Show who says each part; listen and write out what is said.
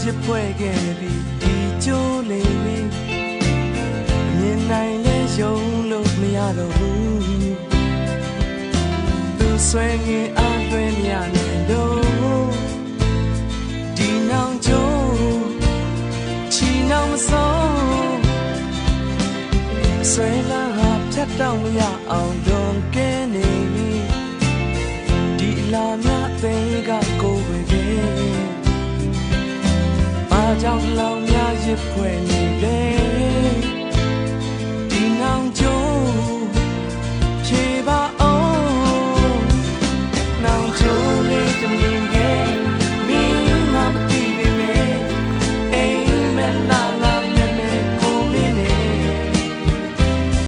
Speaker 1: ရစ်ဖွဲ့ခဲ့ပြီးဒီကျိုးလေးလေးမြင်နိုင်လဲယုံလို့မရတော့ဘူးသူဆွဲငင်အားလွှဲမြနဲ့လို့ဒီနောင်ကျိုးချီနောင်မဆုံးဆွဲလာဟာဖြတ်တော့မရအောင်လွန်ကဲနေဒီလာမြသိကကိုယ်ပဲကြောင့်လောင်များရစ်ဖွဲ့နေတယ်